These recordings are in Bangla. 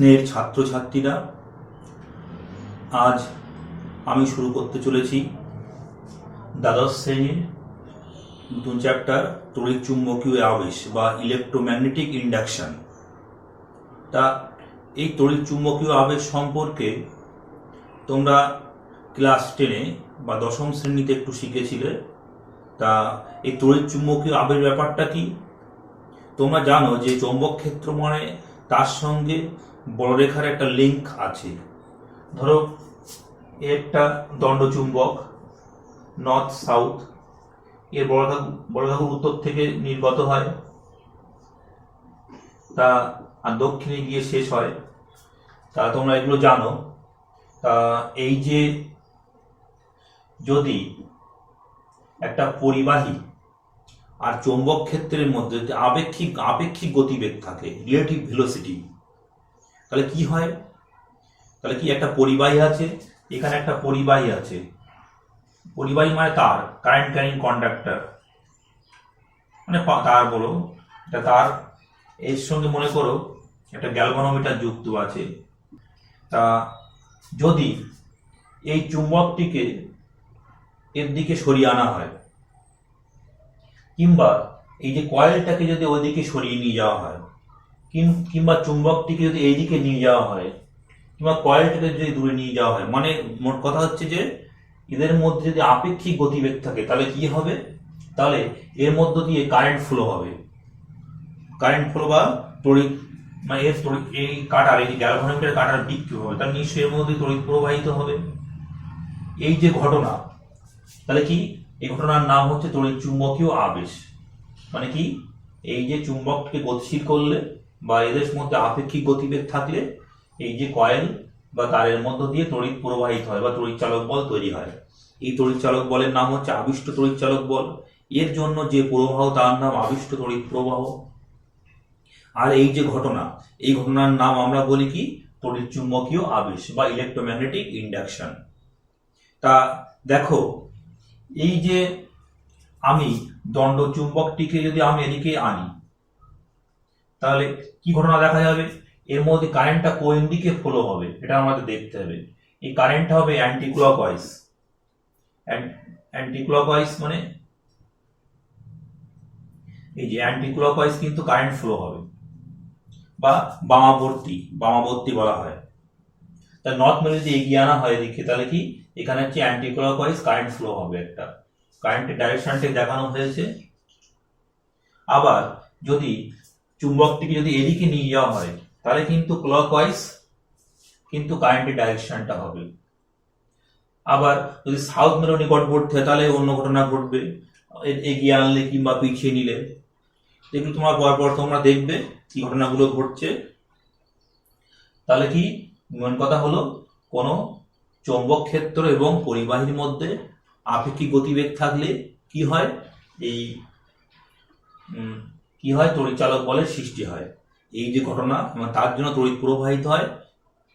স্নেহের ছাত্রছাত্রীরা, আজ আমি শুরু করতে চলেছি দ্বাদশ শ্রেণীর নতুন চ্যাপ্টার তড়িৎ চুম্বকীয় আবেশ বা ইলেকট্রোম্যাগনেটিক ইন্ডাকশন। তা এই তড়িৎ চুম্বকীয় আবেশ সম্পর্কে তোমরা ক্লাস 10-এ বা দশম শ্রেণীতে একটু শিখেছিলে। তা এই তড়িৎ চুম্বকীয় আবেশ ব্যাপারটা কি? তোমরা জানো যে চৌম্বক ক্ষেত্র মানে তার সঙ্গে বলরেখার একটা লিঙ্ক আছে। ধরো একটা দণ্ডচুম্বক, নর্থ সাউথ, এর বলরেখা উত্তর থেকে নির্গত হয়, তা আর দক্ষিণে গিয়ে শেষ হয়। তা তোমরা এগুলো জানো। তা এই যে যদি একটা পরিবাহী আর চৌম্বক ক্ষেত্রের মধ্যে যদি আপেক্ষিক গতিবেগ থাকে, রিলেটিভ ভেলোসিটি, তাহলে কি হয়? তাহলে কি একটা পরিবাহী আছে, এখানে একটা পরিবাহী আছে, পরিবাহী মানে তার, কারেন্ট ক্যারিং কন্ডাক্টর মানে তার বলো, এটা তার, এর সঙ্গে মনে করো একটা গ্যালভানোমিটার যুক্ত আছে। তা যদি এই চুম্বকটিকে এর দিকে সরিয়ে আনা হয়, কিংবা এই যে কয়েলটাকে যদি ওইদিকে সরিয়ে নিয়ে যাওয়া হয়, কিংবা চুম্বকটিকে যদি এইদিকে নিয়ে যাওয়া হয়, কিংবা কয়েলটাকে যদি দূরে নিয়ে যাওয়া হয়, মানে মোট কথা হচ্ছে যে এদের মধ্যে যদি আপেক্ষিক গতিবেগ থাকে, তাহলে কি হবে? তাহলে এর মধ্য দিয়ে কারেন্ট ফ্লো হবে। কারেন্ট ফ্লো বা তড়িৎ, মানে এর তড়িৎ, এই কাটার, এই গ্যালভানোমিটার কাটার দিক কি হবে? তার নিশ্চয়ই এর মধ্যে তড়িৎ প্রবাহিত হবে। এই যে ঘটনা, তাহলে কি এই ঘটনার নাম হচ্ছে তড়িৎ চুম্বকীয় আবেশ। মানে কি, এই যে চুম্বককে গতিশীল করলে বা এদের মধ্যে আপেক্ষিক গতিবেগ থাকলে এই যে কয়েল বা তারের মধ্য দিয়ে তড়িৎ প্রবাহিত হয় বা তড়িৎ চালক বল তৈরি হয়। এই তড়িৎ চালক বলের নাম হচ্ছে আবিষ্ট তড়িৎ চালক বল। এর জন্য যে প্রবাহ তার নাম আবিষ্ট তড়িৎ প্রবাহ। আর এই যে ঘটনা, এই ঘটনার নাম আমরা বলি কি? তড়িৎ চুম্বকীয় আবেশ বা ইলেকট্রোম্যাগনেটিক ইন্ডাকশন। তা দেখো, এই যে আমি দণ্ডচুম্বকটিকে যদি আমি এদিকে আনি, তাহলে কি ঘটনা দেখা যাবে? এর মধ্যে কারেন্টটা কোন দিকে ফ্লো হবে এটা আমাদের দেখতে হবে। এই কারেন্টটা হবে অ্যান্টি ক্লকওয়াইজ। অ্যান্টি ক্লকওয়াইজ মানে এই যে অ্যান্টি ক্লকওয়াইজ কিন্তু কারেন্ট ফ্লো হবে, বা বামাবর্তী বলা হয়। তা নর্থ মেরু যদি এগিয়ে আনা হয় এদিকে, তাহলে কি এখানে হচ্ছে অ্যান্টি ক্লকওয়াইজ কারেন্ট ফ্লো হবে। একটা কারেন্টের ডাইরেকশনটা দেখানো হয়েছে। আবার যদি চুম্বকটিকে যদি এদিকে নিয়ে যাওয়া হয়, তাহলে কিন্তু ক্লকওয়াইজ কিন্তু কারেন্টের ডাইরেকশনটা হবে। আবার যদি সাউথ মেরু নিকটবর্তী হয়, তাহলে অন্য ঘটনা ঘটবে, এগিয়ে আনলে কিংবা পিছিয়ে নিলে। যেগুলো তোমরা পরপর তোমরা দেখবে কি ঘটনাগুলো ঘটছে। তাহলে কি মেন কথা হলো, কোন চৌম্বক ক্ষেত্র এবং পরিবাহীর মধ্যে আপেক্ষিক গতিবেগ থাকলে কি হয়? এই কি হয়? তড়িৎ চালক বলের সৃষ্টি হয়। এই যে ঘটনা, তার জন্য তড়িৎ প্রবাহিত হয়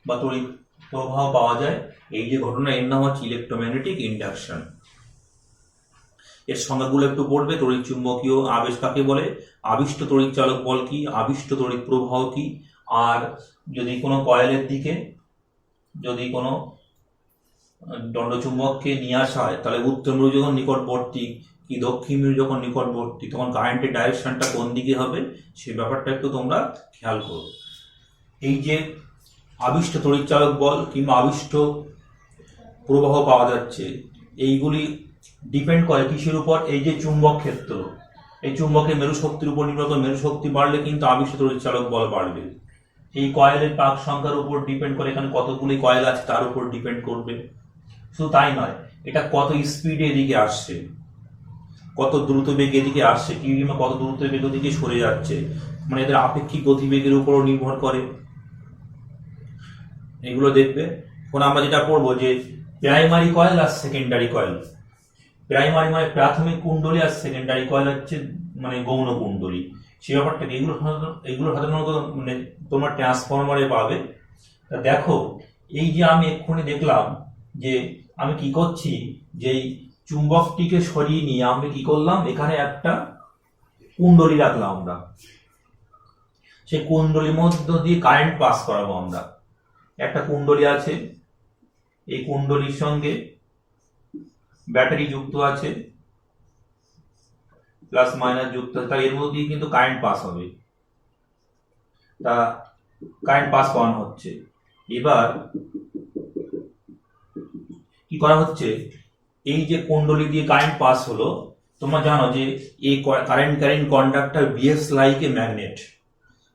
বা তড়িৎ প্রবাহ পাওয়া যায়। এই যে ঘটনা, এর নাম হচ্ছে ইলেকট্রোম্যাগনেটিক ইন্ডাকশন। এর সংজ্ঞাগুলো একটু পড়বে। তড়িৎ চুম্বকীয় আবেশ কাকে বলে, আবিষ্ট তড়িৎ চালক বল কি, আবিষ্ট তড়িৎ প্রবাহ কি, আর যদি কোনো কয়েলের দিকে যদি কোনো দণ্ডচুম্বককে নিয়ে আসা হয়, তাহলে উত্তর মেরু যখন নিকটবর্তী কি দক্ষিণ মেরু যখন নিকটবর্তী, তখন কারেন্টের ডাইরেকশনটা কোন দিকে হবে সেই ব্যাপারটা একটু তোমরা খেয়াল করো। এই যে আবিষ্ট তড়িৎ চালক বল কিংবা আবিষ্ট প্রবাহ পাওয়া যাচ্ছে, এইগুলি ডিপেন্ড করে কিসের উপর? এই যে চুম্বক ক্ষেত্র, এই চুম্বকের মেরু শক্তির উপর নির্ভর করে। মেরু শক্তি বাড়লে কিন্তু আবিষ্ট তড়িৎ চালক বল বাড়বে। এই কয়েলের পাক সংখ্যার উপর ডিপেন্ড করে, এখানে কতগুলি কয়েল আছে তার উপর ডিপেন্ড করবে। শুধু তাই নয়, এটা কত স্পিডে এদিকে আসছে, কত দ্রুত বেগে এদিকে আসছে, কিংবা কত দ্রুত বেগ দিকে সরে যাচ্ছে, মানে এদের আপেক্ষিক গতিবেগের উপরও নির্ভর করে। এগুলো দেখবে। এখন আমরা যেটা পড়বো যে প্রাইমারি কয়েল আর সেকেন্ডারি কয়েল। প্রাইমারি মানে প্রাথমিক কুণ্ডলী, আর সেকেন্ডারি কয়েল হচ্ছে মানে গৌণ কুণ্ডলী। সেই ব্যাপারটাকে এগুলো সাধারণত মানে তোমার ট্রান্সফরমারে পাবে। তা দেখো, এই যে আমি এক্ষুনি দেখলাম যে আমি কি করছি, যে চুম্বকটিকে সরিয়ে নিয়ে আমি কি করলাম, এখানে একটা কুণ্ডলী রাখলাম আমরা। সেই কুণ্ডলীর মধ্য দিয়ে কারেন্ট পাস করাবো আমরা। একটা কুণ্ডলী আছে, এই কুণ্ডলীর সঙ্গে ব্যাটারি যুক্ত আছে, প্লাস মাইনাস যুক্ত আছে, তাহলে এর মধ্যে দিয়ে কিন্তু কারেন্ট পাস হবে, তা কারেন্ট পাস করানো হচ্ছে। এবার কি করা হচ্ছে, এই যে কুণ্ডলী দিয়ে কারেন্ট পাস হলো, তোমরা জানো যে এই current conductor behaves like a magnet,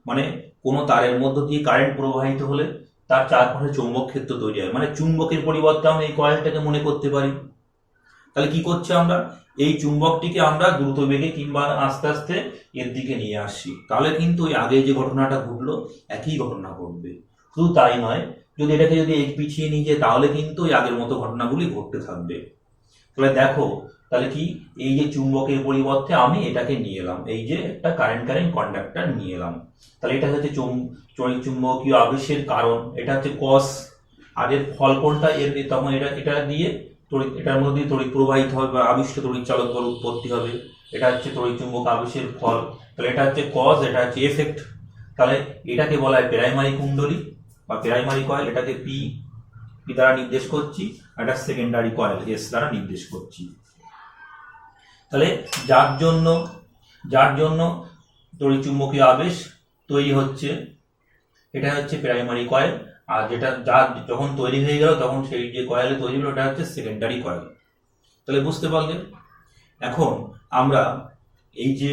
মানে কোনো তারের মধ্য দিয়ে কারেন্ট প্রবাহিত হলে তার চারপাশে চৌম্বক ক্ষেত্র তৈরি হয়, মানে চুম্বকের পরিবর্তে আমরা এই কয়েলটাকে মনে করতে পারি। তাহলে কি করছে, আমরা এই চুম্বকটিকে আমরা দ্রুত বেগে কিংবা আস্তে আস্তে এর দিকে নিয়ে আসছি, তাহলে কিন্তু ওই আগে যে ঘটনাটা ঘটলো একই ঘটনা ঘটবে। শুধু তাই নয়, যদি এটাকে যদি এক পিছিয়ে নিয়ে যায় তাহলে কিন্তু ওই আগের মতো ঘটনাগুলি ঘটতে থাকবে। তাহলে দেখো, তাহলে কি, এই যে চুম্বকের পরিবর্তে আমি এটাকে নিয়ে এলাম, এই যে একটা কারেন্ট কন্ডাক্টর নিয়ে এলাম, তাহলে এটা হচ্ছে চুম্বকীয় আবেশের কারণ, এটা হচ্ছে কস। আর এর ফল কোনটা, এর তখন এটা দিয়ে তড়িৎ, এটার মধ্যে দিয়ে তড়িৎ প্রবাহিত হবে বা আবিষ্ট তড়িৎ চালক বল উৎপত্তি হবে, এটা হচ্ছে তড়িৎ চুম্বক আবেশের ফল। তাহলে এটা হচ্ছে কজ, এটা হচ্ছে এফেক্ট। তাহলে এটাকে বলা হয় প্রাইমারি কুণ্ডলী বা প্রাইমারি কয়েল, এটাকে পি দ্বারা নির্দেশ করছি, আর এটা সেকেন্ডারি কয়েল এস দ্বারা নির্দেশ করছি। তাহলে যার জন্য তড়িৎ চুম্বকীয় আবেশ তৈরি হচ্ছে, এটা হচ্ছে প্রাইমারি কয়েল, আর যেটা যখন তৈরি হয়ে গেল তখন সেই যে কয়েলে তৈরি হলো এটা হচ্ছে সেকেন্ডারি কয়েল। তাহলে বুঝতে পারলে। এখন আমরা এই যে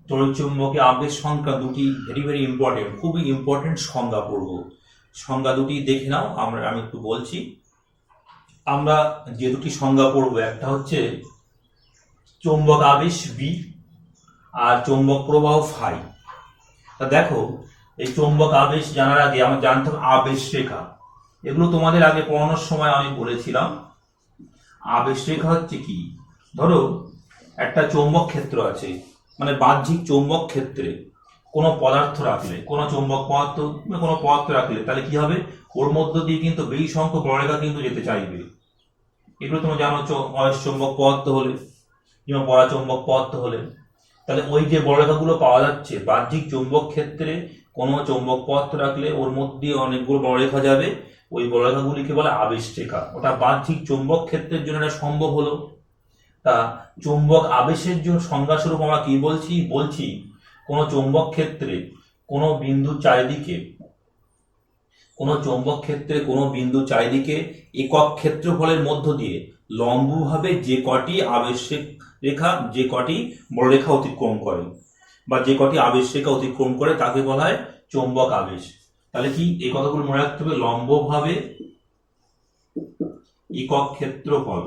তড়িৎ চুম্বকীয় আবেশ সংখ্যা দুটি ভেরি ভেরি ইম্পর্টেন্ট, খুবই ইম্পর্টেন্ট সংজ্ঞা পড়বো। সংজ্ঞা দুটি দেখে নাও, আমি একটু বলছি। আমরা যে দুটি সংজ্ঞা পড়বো, একটা হচ্ছে চৌম্বক আবেশ বি আর চৌম্বক প্রবাহ ফাই। তা দেখো, এই চৌম্বক আবেশ জানার আগে আমরা জানতে হবে আবেশ রেখা। এগুলো তোমাদের আগে পড়ানোর সময় আমি বলেছিলাম। আবেশ রেখা হচ্ছে কি, ধরো একটা চৌম্বক ক্ষেত্র আছে, মানে বাহ্যিক চৌম্বক ক্ষেত্রে কোনো পদার্থ রাখলে, কোনো চৌম্বক পদার্থ রাখলে, তাহলে কি হবে, ওর মধ্য দিয়ে কিন্তু বেশি সংখ্যক বলরেখা কিন্তু যেতে চাইবে। এগুলো তোমরা জানো, অয়স্চৌম্বক পদার্থ হলে কিংবা পরাচৌম্বক পদার্থ হলে, তাহলে ওই যে বলরেখাগুলো পাওয়া যাচ্ছে বাহ্যিক চৌম্বক ক্ষেত্রে কোনো চৌম্বক পদার্থ রাখলে ওর মধ্যে অনেকগুলো বলরেখা যাবে, ওই বলরেখাগুলিকে বলে আবেশ রেখা। ওটা বাহ্যিক চৌম্বক ক্ষেত্রের জন্য এটা সম্ভব হলো। তা চৌম্বক আবেশের জন্য সংজ্ঞা স্বরূপ আমরা কি বলছি কোনো চৌম্বক ক্ষেত্রে কোনো বিন্দু চারিদিকে, কোনো চৌম্বক ক্ষেত্রে কোনো বিন্দু চারিদিকে একক ক্ষেত্রফলের মধ্য দিয়ে লম্বভাবে যে কটি আবেশ রেখা, যে কটি বলরেখা অতিক্রম করে বা যে কটি আবেশ রেখা অতিক্রম করে তাকে বলা হয় চৌম্বক আবেশ। তাহলে কি, এই কথাগুলো মনে রাখতে হবে, লম্বভাবে একক ক্ষেত্রফল,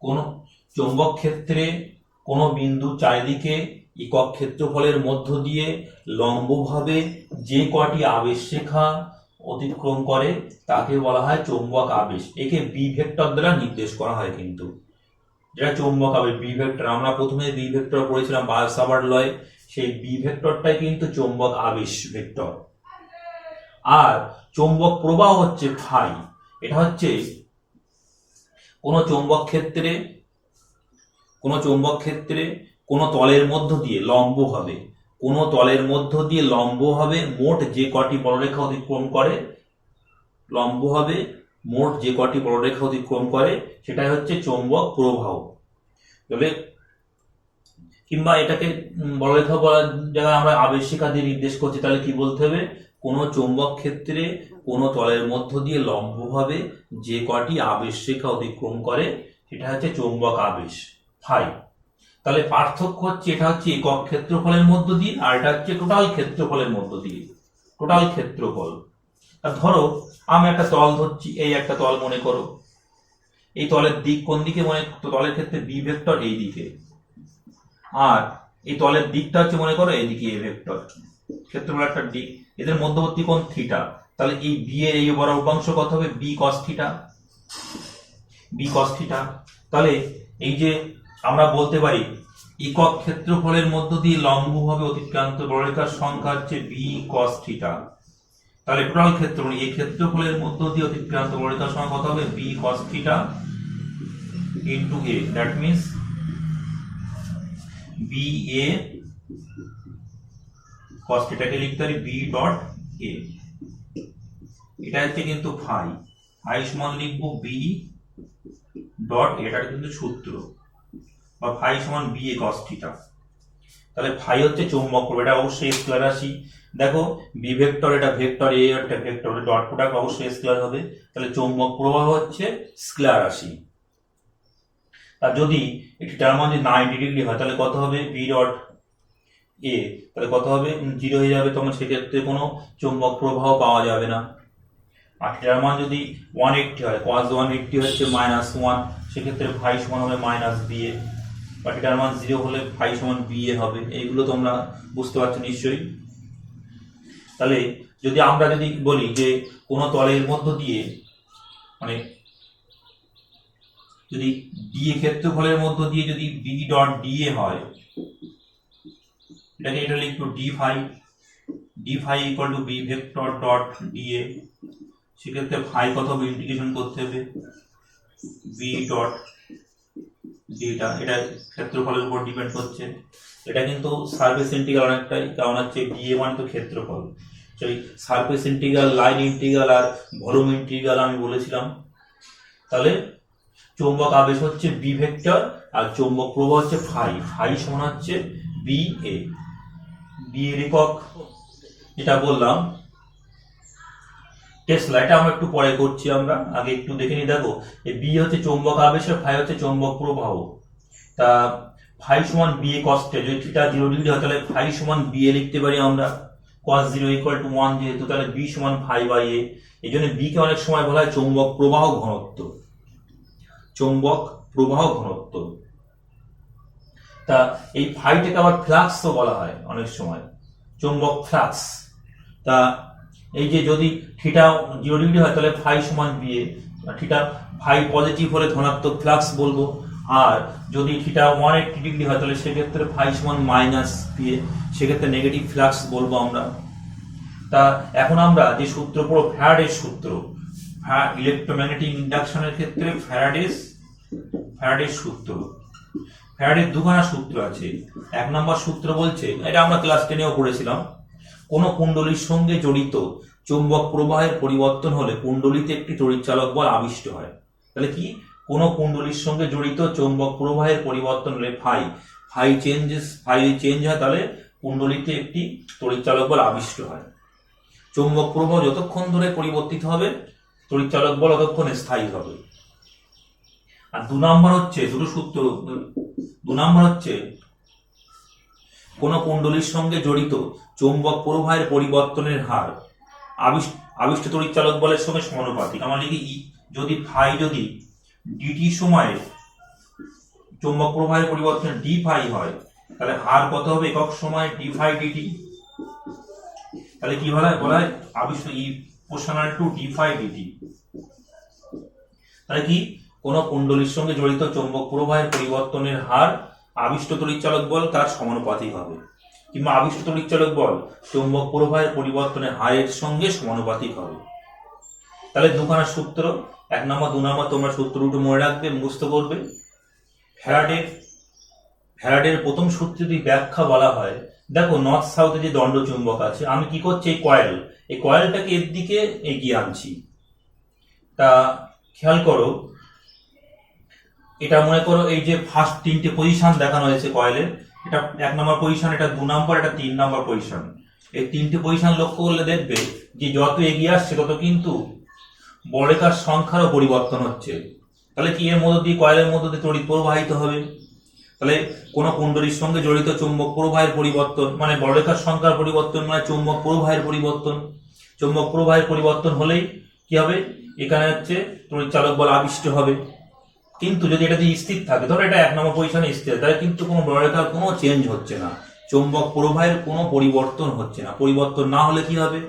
কোন চৌম্বক ক্ষেত্রে কোনো বিন্দু চারিদিকে একক ক্ষেত্রফলের মধ্য দিয়ে লম্বভাবে যে কটি আবেশ রেখা অতিক্রম করে তাকে বলা হয় চৌম্বক আবেশ। একে বি ভেক্টর দ্বারা নির্দেশ করা হয়। কিন্তু যেটা চৌম্বক আবেশ বি ভেক্টর, আমরা প্রথমে বি ভেক্টর পড়েছিলাম বায়োসাভার্ট লয়, সেই বি ভেক্টরটাই কিন্তু চৌম্বক আবেশ ভেক্টর। আর চৌম্বক প্রবাহ হচ্ছে ফাই, এটা হচ্ছে কোনো চৌম্বক ক্ষেত্রে কোনো তলের মধ্য দিয়ে লম্বভাবে মোট যে কটি বলরেখা অতিক্রম করে, সেটাই হচ্ছে চৌম্বক প্রবাহ। তবে কিংবা এটাকে বলরেখা বলার জায়গায় আমরা আবেশ রেখা দিয়ে নির্দেশ করছি, তাহলে কি বলতে হবে, কোনো চৌম্বক ক্ষেত্রে কোনো তলের মধ্য দিয়ে লম্বভাবে যে কটি আবেশ রেখা অতিক্রম করে সেটা হচ্ছে চৌম্বক আবেশ ফাই। তাহলে পার্থক্য হচ্ছে, এটা হচ্ছে একক ক্ষেত্রফলের মধ্য দিয়ে আর এটা হচ্ছে টোটাল ক্ষেত্রফলের মধ্য দিয়ে, টোটাল ক্ষেত্রফল। আর ধরো আমি একটা তল ধরছি, এই একটা তল মনে করো, এই তলের দিক কোন দিকে, তলের ক্ষেত্রে বি ভেক্টর এই দিকে, আর এই তলের দিকটা হচ্ছে মনে করো এইদিকে এ ভেক্টর, ক্ষেত্রফল একটা দিক, এদের মধ্যবর্তী কোণ থিটা। তাহলে এই বি এর এই বড় উপাংশ কত হবে, বি কস থিটা। তাহলে এই যে আমরা বলতে পারি একক ক্ষেত্রফলের মধ্য দিয়ে লম্বভাবে অতিক্রান্ত বলরেখার সংখ্যা হচ্ছে বি কস থিটা। তাহলে টোটাল ক্ষেত্রফল, এই ক্ষেত্রফলের মধ্য দিয়ে অতিক্রান্ত বলরেখার সংখ্যা কত হবে, B cos theta into A, that means B A cos থিটাকে লিখতে পারি বি ডট এ। এটা হচ্ছে কিন্তু ফাই, ফাই সমান লিখবো বি ডট, এটার কিন্তু সূত্র, বা ফাই সমান বি এ cos থিটা। তাহলে ফাই হচ্ছে চৌম্বক প্রবাহ, এটা অবশ্যই স্কেলার রাশি। দেখো বি ভেক্টর, এটা ভেক্টর, এ একটা ভেক্টর, ডট প্রোডাক্ট অবশ্যই স্কেলার হবে। তাহলে চৌম্বক প্রবাহ হচ্ছে স্কেলার রাশি। আর যদি এটার মান যদি 90 ডিগ্রি হয় তাহলে কত হবে বি ডট এ, তাহলে কত হবে 0 হয়ে যাবে, তখন সেক্ষেত্রে কোনো চৌম্বক প্রবাহ পাওয়া যাবে না। আর এটার মান যদি 180 হয়, cos 180 হচ্ছে -1, সেক্ষেত্রে ফাই সমান হবে মাইনাস বি এ। বা এটার মান 0 হলে ফাই সমান বি এ হবে। এইগুলো তোমরা বুঝতে পারছো নিশ্চয়ই। তাহলে যদি আমরা যদি বলি যে কোনো তলের মধ্য দিয়ে, মানে যদি ডি এ ক্ষেত্রফলের মধ্য দিয়ে যদি বি ডট ডি এ হয়, এটাকে এটা লিখবো d phi equal to B vector dot d A. সেক্ষেত্রে ফাই কত হবে, ইন্টিগ্রেশন করতে হবে বি ডট ডিটা, এটা ক্ষেত্রফলের উপর ডিপেন্ড করছে। এটা কিন্তু সারফেস ইন্টিগ্রাল অনেকটাই, কারণ হচ্ছে ডি এ মানে তো ক্ষেত্রফল। সেই সারফেস ইন্টিগ্রাল, লাইন ইন্টিগ্রাল আর ভলিউম ইন্টিগ্রাল আমি বলেছিলাম। তাহলে চৌম্বক আবেশ হচ্ছে বি ভেক্টর আর চৌম্বক প্রবাহ হচ্ছে ফাই, ফাই সমান হচ্ছে বি এ। বি এর একক যেটা বললাম টেসলা, এটা আমরা একটু পরে করছি, আমরা আগে একটু দেখে নিই। দেখো এই বি হচ্ছে চৌম্বক আবেশ আর ফাই হচ্ছে চৌম্বক প্রবাহ। তা ফাই সমান বি এ cos থিটা, যদি থিটা 0 ডিগ্রি হয় তাহলে ফাই সমান বি এ লিখতে পারি আমরা, cos 0 ইকুয়াল টু 1 যেহেতু, তাহলে বি সমান ফাই বাই এ। এই জন্য বি কে অনেক সময় বলা হয় চৌম্বক প্রবাহ ঘনত্ব, চৌম্বক প্রবাহ ঘনত্ব। তা এই ফাইটাকে আবার ফ্লাক্সও বলা হয় অনেক সময়, চৌম্বক ফ্লাক্স। তা এই যে যদি থিটা 0 ডিগ্রি হয় তাহলে ফাই সমান B A, theta phi positive হলে ধনাত্মক ফ্লাক্স বলবো, আর যদি থিটা 180 ডিগ্রি হয় তাহলে সেক্ষেত্রে ফাই সমান মাইনাস বি এ, সেক্ষেত্রে নেগেটিভ ফ্লাক্স বলবো আমরা। তা এখন আমরা যে সূত্র পড়ব ফ্যারাডের সূত্র, ইলেকট্রোম্যাগনেটিক ইন্ডাকশনের ক্ষেত্রে ফ্যারাডের সূত্র। ফ্যারাডের দুখানা সূত্র আছে। এক নম্বর সূত্র বলছে, এটা আমরা ক্লাস 10এও পড়েছিলাম, কোন কুণ্ডলীর সঙ্গে জড়িত চৌম্বক প্রবাহের পরিবর্তন হলে কুণ্ডলীতে একটি তড়িৎচালক বল আবিষ্ট হয়। তাহলে কি, কোন কুণ্ডলীর সঙ্গে জড়িত চৌম্বক প্রবাহের পরিবর্তন হলে ফাই চেঞ্জ হয়, তাহলে কুণ্ডলীতে একটি তড়িৎচালক বল আবিষ্ট হয়। চৌম্বক প্রবাহ যতক্ষণ ধরে পরিবর্তিত হবে তড়িৎচালক বল ততক্ষণ স্থায়ী হবে। আর দু নম্বর হচ্ছে, দুটো সূত্র, দু নম্বর হচ্ছে কোন কুণ্ডলীর সঙ্গে জড়িত চৌম্বক প্রবাহের পরিবর্তনের হার আবিষ্ট তড়িৎচালক বলের সঙ্গে সমানুপাতিক। আমরা লিখি যদি ফাই যদি ডিটি সময়ে চৌম্বক প্রবাহের পরিবর্তনের ডি ফাই হয়, তাহলে হার কত হবে একক সময় ডি ফাই ডিটি। তাহলে কি বলা হয় আবিষ্ট E proportional to D phi DT. তাহলে কি, কোন কুণ্ডলীর সঙ্গে জড়িত চৌম্বক প্রবাহের পরিবর্তনের হার আবিষ্ট তড়িৎচালক বল তার সমানুপাতিক হবে, কিংবা আবিষ্ট তড়িৎচালক বল চৌম্বক প্রবাহের পরিবর্তনের হারের সঙ্গে সমানুপাতিক হবে। তাহলে দুখানা সূত্র, এক নম্বর 2 নম্বর তোমরা সূত্র দুটো মনে রাখবে, মুখস্থ করবে। ফ্যারাডের প্রথম সূত্র যদি ব্যাখ্যা বলা হয়, দেখো নর্থ সাউথে যে দণ্ড চুম্বক আছে, আমি কি করছি এই কয়েলটাকে এর দিকে এগিয়ে আনছি। তা খেয়াল করো, এটা মনে করো এই যে ফার্স্ট 3টে পজিশন দেখানো হয়েছে কয়েলের, এটা 1 নম্বর পজিশন, এটা 2 নম্বর, এটা 3 নম্বর পজিশন। এই 3টে পজিশন লক্ষ্য করলে দেখবে যে যত এগিয়ে আসছে তত কিন্তু বলরেখার সংখ্যারও পরিবর্তন হচ্ছে। তাহলে কি, এর মধ্য দিয়ে কয়েলের মধ্য দিয়ে তড়িৎ প্রবাহিত হবে। তাহলে কোন কুণ্ডলীর সঙ্গে জড়িত চৌম্বক প্রবাহের পরিবর্তন মানে বলরেখার সংখ্যার পরিবর্তন, মানে চৌম্বক প্রবাহের পরিবর্তন। চৌম্বক প্রবাহের পরিবর্তন হলেই কি হবে, এখানে হচ্ছে তড়িৎচালক বল আবিষ্ট হবে। কিন্তু যদি এটা দিয়ে স্থির থাকে, ধরো এটা 1 নম্বর পজিশনে স্থির, তাহলে কিন্তু কোনো বলরেখার কোনো চেঞ্জ হচ্ছে না, চৌম্বক প্রবাহের কোনো পরিবর্তন হচ্ছে না। পরিবর্তন না হলে কি হবে,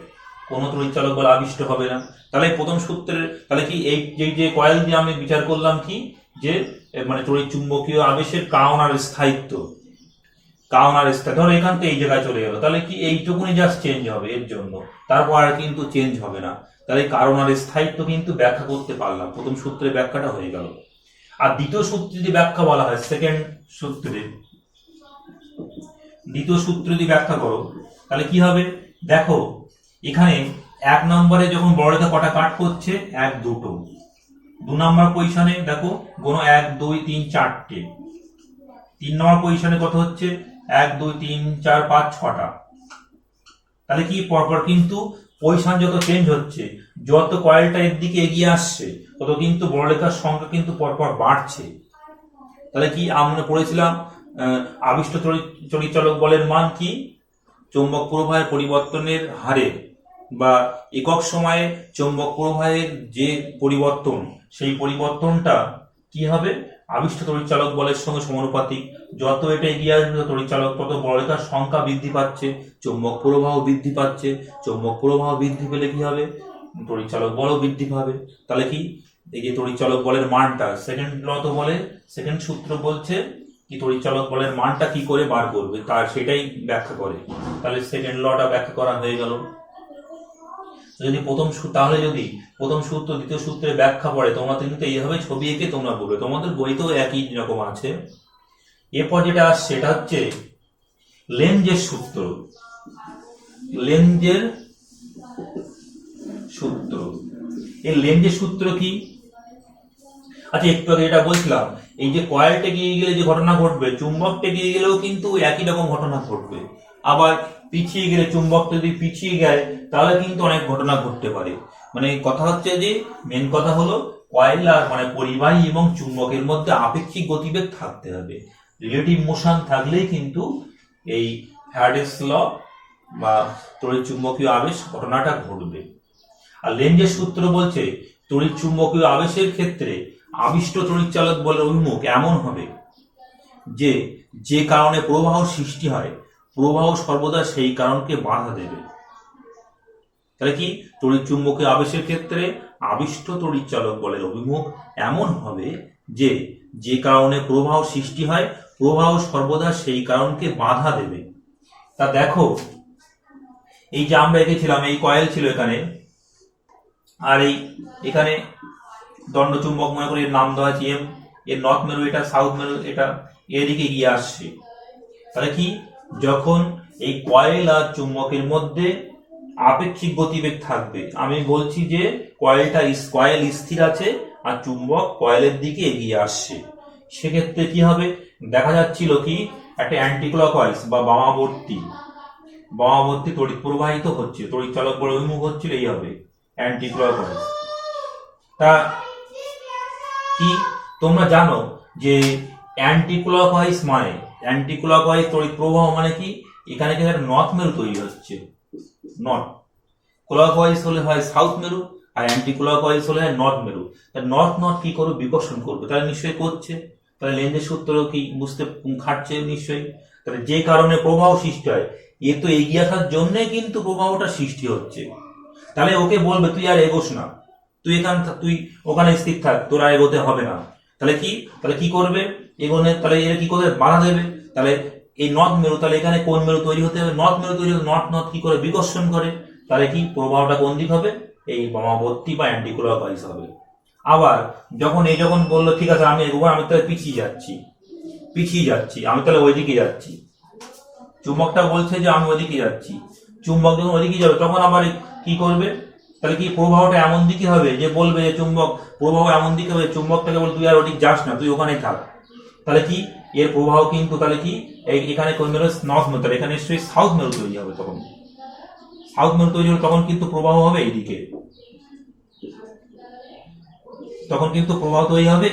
কোনো তড়িৎচালক বল আবিষ্ট হবে না। তাহলে প্রথম সূত্রের, তাহলে কি এই যে কয়েল দিয়ে আমি বিচার করলাম কি, যে মানে তড়িৎ চুম্বকীয় আবেশের কারণ আর স্থায়িত্ব, ধরো এখান থেকে এই জায়গায় চলে গেল, তাহলে কি এইটুকুনি জাস্ট চেঞ্জ হবে এর জন্য, তারপর আর কিন্তু চেঞ্জ হবে না। তাহলে কারণ আর স্থায়িত্ব কিন্তু ব্যাখ্যা করতে পারলাম, প্রথম সূত্রের ব্যাখ্যাটা হয়ে গেল। আর দ্বিতীয় সূত্রে যদি ব্যাখ্যা বলা হয়, দ্বিতীয় সূত্র যদি ব্যাখ্যা করো, তাহলে কি হবে দেখো, এখানে 1 নম্বরে যখন বড়রেখা কটা কাট করছে, 1 2 2 নম্বর পজিশনে দেখো কোনো 1 2 3 4টে, 3 নম্বর পজিশনে কত হচ্ছে 1 2 3 4 5 6টা। তাহলে কি পরপর কিন্তু পজিশন যত চেঞ্জ হচ্ছে, যত কয়েলটা এর দিকে এগিয়ে আসছে, তত কিন্তু বড়রেখার সংখ্যা কিন্তু পরপর বাড়ছে। তাহলে কি আমরা পড়েছিলাম আবিষ্ট তড়িৎচালক বলের মান কি, চৌম্বক প্রবাহের পরিবর্তনের হারে বা একক সময়ে চৌম্বক প্রবাহের যে পরিবর্তন, সেই পরিবর্তনটা কি হবে আবিষ্ট তড়িৎচালক বলের সঙ্গে সমানুপাতিক। যত এটা এগিয়ে আসবে তড়িৎচালক, তত বড়রেখার সংখ্যা বৃদ্ধি পাচ্ছে, চৌম্বক প্রবাহ বৃদ্ধি পাচ্ছে। চৌম্বক প্রবাহ বৃদ্ধি পেলে কি হবে, তড়িৎচালক বলও বৃদ্ধি পাবে। তাহলে কি এই যে তড়িৎচালক বলের মানটা, সেকেন্ড ল তো বলে, সেকেন্ড সূত্র বলছে কি তড়িৎচালক বলের মানটা কি করে বার করবে, তার সেটাই ব্যাখ্যা করে। তাহলে সেকেন্ড লটা ব্যাখ্যা করা হয়ে গেল। যদি তাহলে যদি প্রথম সূত্র দ্বিতীয় সূত্রের ব্যাখ্যা পড়ে, তোমরা কিন্তু এইভাবে ছবি এঁকে তোমরা বলবে, তোমাদের বইতেও একই রকম আছে। এরপর যেটা আসছে সেটা হচ্ছে লেঞ্জের সূত্র। লেঞ্জের সূত্র, এই লেঞ্জের সূত্র কি? আচ্ছা, একটু আগে যেটা বলছিলাম, এই যে কয়েলটা এগিয়ে গেলে যে ঘটনা ঘটবে, চুম্বকটা এগিয়ে গেলেও কিন্তু একই রকম ঘটনা ঘটবে। আবার পিছিয়ে গেলে, চুম্বকটা যদি পিছিয়ে যায় তাহলে কিন্তু অনেক ঘটনা ঘটতে পারে। মানে কথা হচ্ছে যে মেন কথা হলো কয়েল আর মানে পরিবাহী এবং চুম্বকের মধ্যে আপেক্ষিক গতিবেগ থাকতে হবে। রিলেটিভ মোশন থাকলেই কিন্তু এই ফ্যারাডেস ল বা তড়িৎ চুম্বকীয় আবেশ ঘটনাটা ঘটবে। আর লেঞ্জের সূত্র বলছে তড়িৎ চুম্বকীয় আবেশের ক্ষেত্রে আবিষ্ট তড়িৎচালক বলের অভিমুখ এমন হবে যে যে কারণে প্রবাহ সৃষ্টি হয়, প্রবাহ সর্বদা সেই কারণকে বাধা দেবে। তাহলে কি তড়িৎ চুম্বকীয় আবেশের ক্ষেত্রে আবিষ্ট তড়িৎচালক বলের অভিমুখ এমন হবে যে যে কারণে প্রবাহ সৃষ্টি হয়, প্রবাহ সর্বদা সেই কারণকে বাধা দেবে। তা দেখো, এই যে আমরা এঁকেছিলাম, এই কয়েল ছিল এখানে, আর এই এখানে দণ্ড চুম্বক মনে করি এর নাম দেওয়া আছে এম, এর নর্থ মেরু এটা, সাউথ মেরু এটা, এদিকে এগিয়ে আসছে। তাহলে কি যখন এই কয়েল আর চুম্বকের মধ্যে আপেক্ষিক গতিবেগ থাকবে, আমি বলছি যে কয়েল স্থির আছে আর চুম্বক কয়েলের দিকে এগিয়ে আসছে, সেক্ষেত্রে কি হবে দেখা যাচ্ছিল কি একটা অ্যান্টিক্লকওয়াইজ বা বামাবর্তী তড়িৎ প্রবাহিত হচ্ছে, তড়িৎচালক বলে অভিমুখ হচ্ছিল এই হবে অ্যান্টিক্লকওয়াইজ। তা কি তোমরা জানো যে অ্যান্টিক্লকওয়াইজ তড়িৎ প্রবাহ মানে কি, এখানে কিন্তু একটা নর্থ মেরু তৈরি হচ্ছে, নর্থ ক্লকওয়াইজ হলে হয় সাউথ মেরু, আর অ্যান্টি ক্লকওয়াইজ হলে হয় নর্থ মেরু। নর্থ কি করবে, বিকর্ষণ করবে, তাহলে নিশ্চয়ই করছে। তাহলে লেঞ্জের সূত্র কি বুঝতে খাটছে নিশ্চয়ই। তাহলে যে কারণে প্রবাহ সৃষ্টি হয়, এ তো এগিয়ে আসার জন্য কিন্তু প্রবাহটা সৃষ্টি হচ্ছে। তাহলে ওকে বলবে তুই আর এগোস না, তুই ওখানে স্থির থাক, তোর আর এগোতে হবে না। তাহলে কি করবে এগোনে, তাহলে এর কি করে বাধা দেবে। তাহলে এই নর্থ মেরু, তাহলে এখানে কোন মেরু তৈরি হতে হবে, নর্থ মেরু তৈরি হতে, নর্থ কি করে বিকর্ষণ করে, তাহলে কি প্রবাহটা কোন দিক হবে, এই বামাবর্তী বা অ্যান্টিক্লকওয়াইজ হবে। আবার যখন বললো ঠিক আছে আমি এগোবো, আমি তাহলে পিছিয়ে যাচ্ছি, আমি তাহলে ওইদিকে যাচ্ছি, চুম্বকটা বলছে যে আমি ওইদিকে যাচ্ছি, চুম্বক যখন ওইদিকে যাবে তখন আবার কি করবে, তাহলে কি প্রবাহটা এমন দিকে হবে যে বলবে যে প্রবাহ এমন দিকে হবে, চুম্বকটাকে বলবে তুই আর ওদিক যাস না, তুই ওখানেই থাক। তাহলে কি এর প্রবাহ কিন্তু তাহলে কি এখানে কোন মেরু, নর্থ মেরু, তাহলে এখানে নিশ্চয়ই সাউথ মেরু তৈরি হবে। তখন কিন্তু প্রবাহ হবে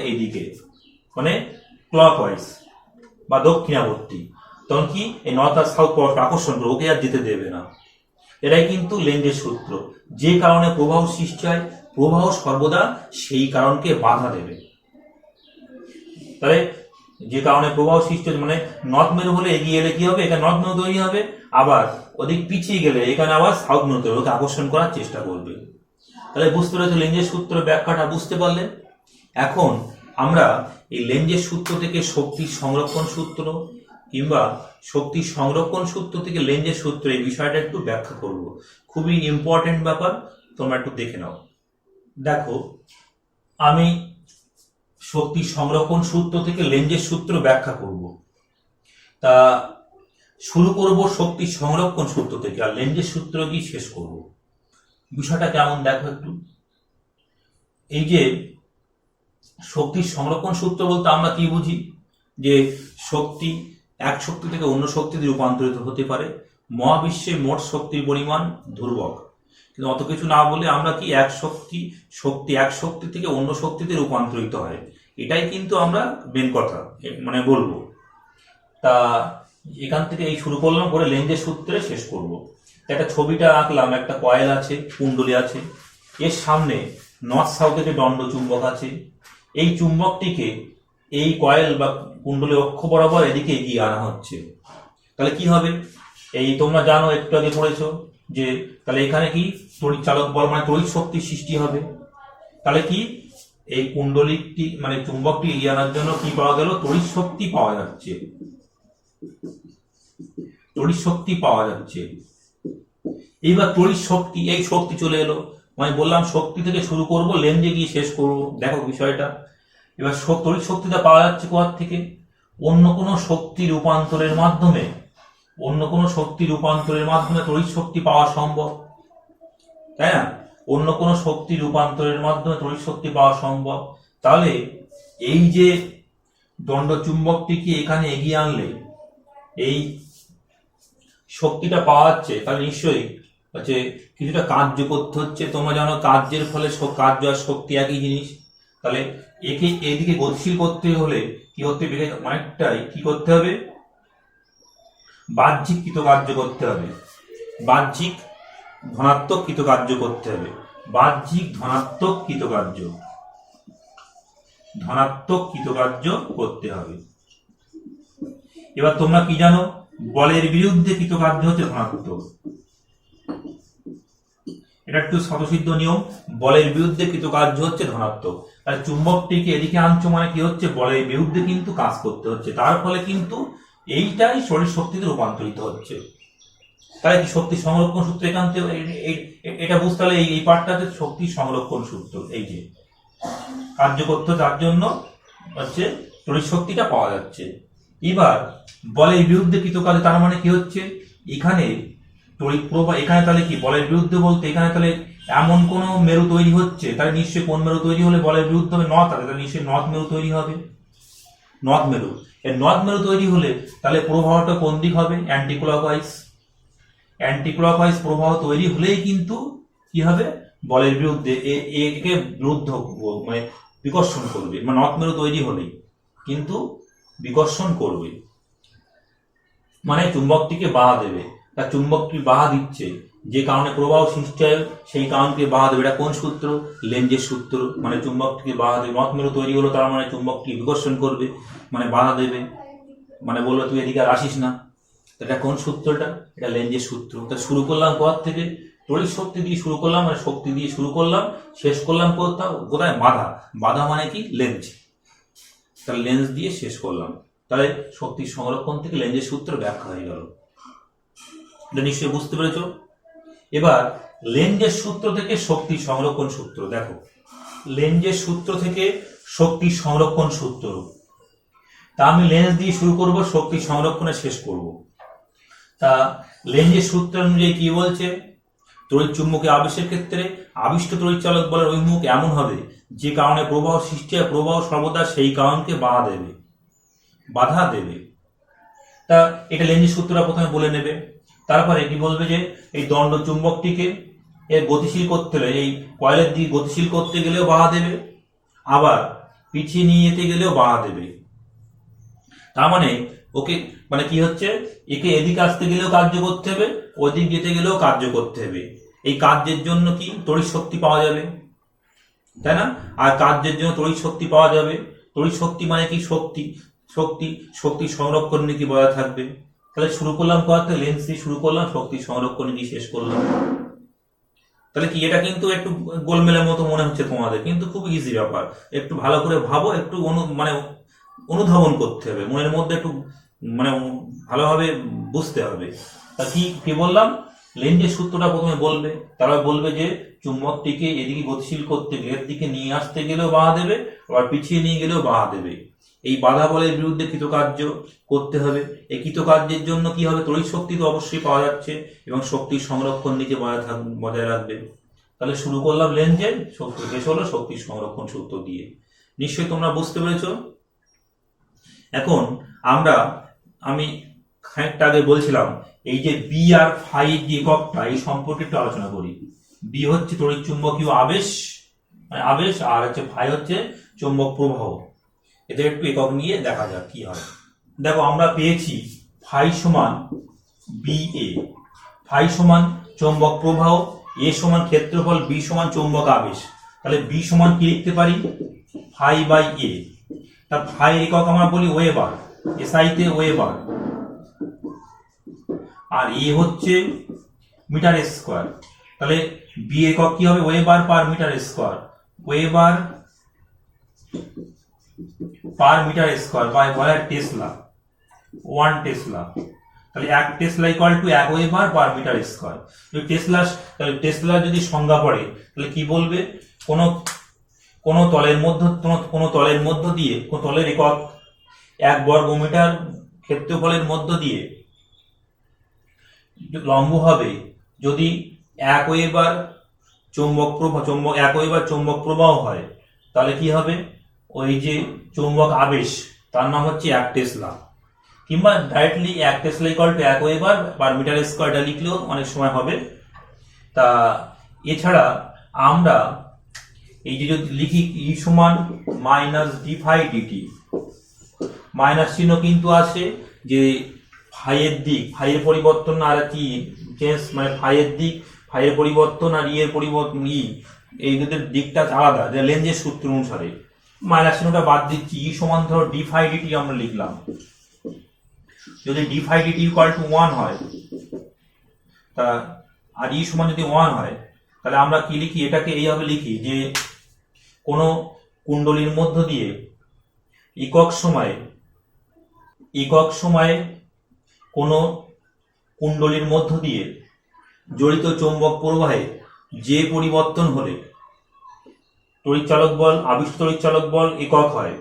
এইদিকে, মানে ক্লকওয়াইজ বা দক্ষিণাবর্তী। তখন কি এই নর্থ আর সাউথ পরস্পর আকর্ষণ করে, ওকে আর যেতে দেবে না। এটাই কিন্তু লেঞ্জের সূত্র, যে কারণে প্রবাহ সৃষ্টি হয়, প্রবাহ সর্বদা সেই কারণকে বাধা দেবে। তাহলে যে কারণে প্রবাহ সৃষ্টি হচ্ছে, মানে নর্থ মেরু হলে এগিয়ে এলে কি হবে, এখানে নর্থ মেরু তৈরি হবে, আবার ওদিক পিছিয়ে গেলে এখানে আবার সাউথ মেরু তৈরি, ওকে আকর্ষণ করার চেষ্টা করবে। তাহলে বুঝতে পেরেছো লেঞ্জের সূত্র ব্যাখ্যাটা বুঝতে পারলে। এখন আমরা এই লেঞ্জের সূত্র থেকে শক্তির সংরক্ষণ সূত্র কিংবা শক্তির সংরক্ষণ সূত্র থেকে লেঞ্জের সূত্র, এই বিষয়টা একটু ব্যাখ্যা করব। খুবই ইম্পর্টেন্ট ব্যাপার, তোমরা একটু দেখে নাও। দেখো, আমি শক্তির সংরক্ষণ সূত্র থেকে লেঞ্জের সূত্র ব্যাখ্যা করব। তা শুরু করব শক্তি সংরক্ষণ সূত্র থেকে, আর লেন্জের সূত্র কি শেষ করব। বিষয়টা কেমন দেখো একটু। এই যে শক্তির সংরক্ষণ সূত্র বলতে আমরা কি বুঝি, যে শক্তি এক শক্তি থেকে অন্য শক্তিতে রূপান্তরিত হতে পারে, মহাবিশ্বে মোট শক্তির পরিমাণ ধ্রুবক, কিন্তু অত কিছু না বলে আমরা কি এক শক্তি থেকে অন্য শক্তিতে রূপান্তরিত হয়, এটাই কিন্তু আমরা মেন কথা মানে বলবো। তা এখান থেকে এই শুরু করলাম, করে লেন্জের সূত্রে শেষ করব। একটা ছবিটা আঁকলাম, একটা কয়েল আছে, কুণ্ডলী আছে, এর সামনে নর্থ সাউথে যে দণ্ড চুম্বক আছে, এই চুম্বকটিকে এই কয়েল বা কুণ্ডলী অক্ষ বরাবর এদিকে এগিয়ে আনা হচ্ছে। তাহলে কি হবে, এই তোমরা জানো, একটু আগে পড়েছো যে তাহলে এখানে কি তড়িৎ চালক বল মানে তড়িৎ শক্তির সৃষ্টি হবে। তাহলে কি এই কুণ্ডলীটি মানে চুম্বকটি এগিয়ে আনার জন্য কি পাওয়া গেল, তড়িৎ শক্তি পাওয়া যাচ্ছে, তড়িৎ শক্তি পাওয়া যাচ্ছে। এইবার তড়িৎ শক্তি, এই শক্তি চলে এলো, মানে বললাম শক্তি থেকে শুরু করব, লেন্জে গিয়ে শেষ করব। দেখো বিষয়টা, এবার তড়িৎ শক্তিটা পাওয়া যাচ্ছে কোথা থেকে, অন্য কোনো শক্তি রূপান্তরের মাধ্যমে, অন্য কোনো শক্তি রূপান্তরের মাধ্যমে তড়িৎ শক্তি পাওয়া সম্ভব, তাই না? অন্য কোনো শক্তি রূপান্তরের মাধ্যমে তড়িৎ শক্তি পাওয়া সম্ভব। তাহলে এই যে দণ্ড চুম্বকটিকে এখানে এগিয়ে আনলে এই শক্তিটা পাওয়া যাচ্ছে, তাহলে নিশ্চয়ই হচ্ছে কিছুটা কার্য করতে হচ্ছে। তোমরা জানো কার্যের ফলে কার্য আর শক্তি একই জিনিস। তাহলে একে এদিকে গতিশীল করতে হলে কি করতে হবে, অনেকটাই কি করতে হবে, বাহ্যিক কৃতকার্য করতে হবে, বাহ্যিক ধনাত্মক কৃতকার্য করতে হবে, বাহ্যিক ধনাত্মক কৃতকার্য, ধনাত্মক কৃতকার্য করতে হবে। এবার তোমরা কি জানো, বলের বিরুদ্ধে কৃতকার্য হচ্ছে ধনাত্মক, এটা একটু স্বতঃসিদ্ধ নিয়ম, বলের বিরুদ্ধে কৃতকার্য হচ্ছে ধনাত্মক। আর চুম্বকটিকে এদিকে আনছো মানে কি হচ্ছে, বলের বিরুদ্ধে কিন্তু কাজ করতে হচ্ছে, তার ফলে কিন্তু এইটাই শরীর শক্তিতে রূপান্তরিত হচ্ছে। তাহলে কি শক্তি সংরক্ষণ সূত্র, এখান থেকে এটা বুঝতে হলে এই পার্টটাতে শক্তি সংরক্ষণ সূত্র, এই যে কার্য করতে তার জন্য হচ্ছে তড়িৎ শক্তিটা পাওয়া যাচ্ছে। এবার বলের বিরুদ্ধে কৃতকার্য, তার মানে কি হচ্ছে, এখানে তড়িৎ প্রবাহ, এখানে তাহলে কি বলের বিরুদ্ধে বলতে এখানে তাহলে এমন কোন মেরু তৈরি হচ্ছে, তাহলে নিশ্চয়ই কোন মেরু তৈরি হলে বলের বিরুদ্ধে হবে, নর্থ হবে, তাহলে নিশ্চয়ই নর্থ মেরু তৈরি হবে, নর্থ মেরু। এই নর্থ মেরু তৈরি হলে তাহলে প্রবাহটা কোন দিক হবে, অ্যান্টি ক্লকওয়াইজ, অ্যান্টি ক্লকওয়াইজ প্রবাহ তৈরি হলেই কিন্তু কি হবে, বলের বিরুদ্ধে একে বিরুদ্ধ মানে বিকর্ষণ করবে, মানে নর্থ মেরু তৈরি হলেই কিন্তু বিকর্ষণ করবে, মানে চুম্বকটিকে বাধা দেবে। তার চুম্বকটি বাধা দিচ্ছে, যে কারণে প্রবাহ সৃষ্টি হয় সেই কারণকে বাধা দেবে। এটা কোন সূত্র, লেন্জের সূত্র, মানে চুম্বকটিকে বাধা দেবে। নর্থ মেরু তৈরি হলো, তার মানে চুম্বকটি বিকর্ষণ করবে, মানে বাধা দেবে, মানে বললো তুই এদিকে আর আসিস না। এটা কোন সূত্রটা, এটা লেন্জের সূত্র। তা শুরু করলাম কোথা থেকে, তড়িৎ শক্তি দিয়ে শুরু করলাম, মানে শক্তি দিয়ে শুরু করলাম, শেষ করলাম কোথায়, বাধা, বাধা মানে কি, লেন্স, তাহলে লেন্স দিয়ে শেষ করলাম। তাহলে শক্তি সংরক্ষণ থেকে লেন্জের সূত্র ব্যাখ্যা হয়ে গেল, এটা নিশ্চয়ই বুঝতে পেরেছ। এবার লেন্জের সূত্র থেকে শক্তি সংরক্ষণ সূত্র দেখো, লেন্জের সূত্র থেকে শক্তি সংরক্ষণ সূত্র, তা আমি লেন্স দিয়ে শুরু করব, শক্তি সংরক্ষণে শেষ করব। তা লেন্জের সূত্র অনুযায়ী কি বলছে, তড়িৎ চুম্বকে আবেশের ক্ষেত্রে আবিষ্ট তড়িৎ চালক বলের অভিমুখ এমন হবে যে কারণে প্রবাহ সৃষ্টি হয়, প্রবাহ সর্বদা সেই কারণকে বাধা দেবে। তা এটা লেন্জের সূত্রটা প্রথমে বলে নেবে, তারপরে কি বলবে যে এই দণ্ড চুম্বকটিকে এর গতিশীল করতে হলে, এই কয়েলের দিকে গতিশীল করতে গেলেও বাধা দেবে, আবার পিছিয়ে নিয়ে যেতে গেলেও বাধা দেবে। তার মানে ওকে মানে কি হচ্ছে, একে এদিকে আসতে গেলেও কার্য করতে হবে, ওদিক যেতে গেলেও কার্য করতে হবে। এই কার্যের জন্য কি তড়িৎ শক্তি পাওয়া যাবে, তাই না? আর কার্যের জন্য তড়িৎ শক্তি পাওয়া যাবে, তড়িৎ শক্তি মানে কি, শক্তি সংরক্ষণ কি বজায় থাকবে। তাহলে শুরু করলাম কোথা, লেন্স দিয়ে শুরু করলাম, শক্তি সংরক্ষণ দিয়ে শেষ করলাম। তাহলে কি এটা কিন্তু একটু গোলমেলের মতো মনে হচ্ছে তোমাদের, কিন্তু খুব ইজি ব্যাপার, একটু ভালো করে ভাবো, একটু মানে অনুধাবন করতে হবে, মনের মধ্যে একটু মানে ভালোভাবে বুঝতে হবে। তা কি বললাম, লেন্জের সূত্রটা প্রথমে বলবে, তারপর বলবে যে চুম্বকটিকে এদিকে গতিশীল করতে গেলে, এর দিকে নিয়ে আসতে গেলেও বাধা দেবে, আবার পিছিয়ে নিয়ে গেলেও বাধা দেবে। এই বাধা বলের বিরুদ্ধে কৃতকার্য করতে হবে। এই কৃতকার্যের জন্য কি হবে, তড়িৎ শক্তি তো অবশ্যই পাওয়া যাচ্ছে এবং শক্তির সংরক্ষণ নিজে বজায় রাখবে। তাহলে শুরু করলাম লেন্জের শক্তি, শেষ হলো শক্তির সংরক্ষণ সূত্র দিয়ে। নিশ্চয়ই তোমরা বুঝতে পেরেছো। এখন আমি খানিকটা আগে বলছিলাম এই যে বি আর ফাই যে এককটা, এই সম্পর্কে একটু আলোচনা করি। বি হচ্ছে তড়িৎ চুম্বকীয় আবেশ, আবেশ, আর হচ্ছে ফাই হচ্ছে চুম্বক প্রবাহ। এদের একটু একক নিয়ে দেখা যাক কি হয়। দেখো আমরা পেয়েছি ফাই সমান বি এ, ফাই সমান চৌম্বক প্রবাহ, এ সমান ক্ষেত্রফল, বি সমান চৌম্বক আবেশ। তাহলে বি সমান কি লিখতে পারি, ফাই বাই এ। তা ফাই একক আমরা বলি ওয়েবার, এসআইতে ওয়েবার, আর এ হচ্ছে মিটার স্কোয়ার। তাহলে বি একক কি হবে, weber per metre square, weber per metre square by tesla, 1 tesla. তাহলে 1 tesla equal to 1 weber per metre square. তাহলে টেসলা যদি সংজ্ঞা পড়ে তাহলে কি বলবে, কোন তলের মধ্য দিয়ে, কোন তলের একক 1 বর্গ মিটার ক্ষেত্রফলের মধ্য দিয়ে লম্ব হবে যদি 1 ওয়েবার চৌম্বক প্রবাহ, 1 ওয়েবার চৌম্বক প্রবাহ হয়, তাহলে কি হবে, ওই যে চৌম্বক আবেশ তার নাম হচ্ছে 1 টেসলা। কিংবা directly 1 tesla equal to 1 weber per metre স্কোয়ারটা লিখলেও অনেক সময় হবে। তা এছাড়া আমরা এই যে যদি লিখি ই সমান minus d phi dt, minus চিহ্ন কিন্তু আছে যে ফাইয়ের দিক, ফাইয়ের পরিবর্তন আর কি চেঞ্জ, মানে ফাইয়ের দিক, ফাইয়ের পরিবর্তন আর ইয়ের পরিবর্তন, এই দুটোর দিকটা আলাদা, যে লেঞ্জের সূত্র অনুসারে। মাইনাস চিহ্নটা বাদ দিচ্ছি, ই সমান ধরো ডি ফাই ডিটি আমরা লিখলাম। যদি d phi dt equal to 1 হয় তা, আর ই সমান যদি 1 হয়, তাহলে আমরা কি লিখি, এটাকে এইভাবে লিখি যে কোনো কুণ্ডলীর মধ্য দিয়ে একক সময়ে কোনো কুণ্ডলীর মধ্য দিয়ে জড়িত চৌম্বক প্রবাহে যে পরিবর্তন হলে তড়িৎচালক বল, আবিষ্ট তড়িৎচালক বল একক হয়,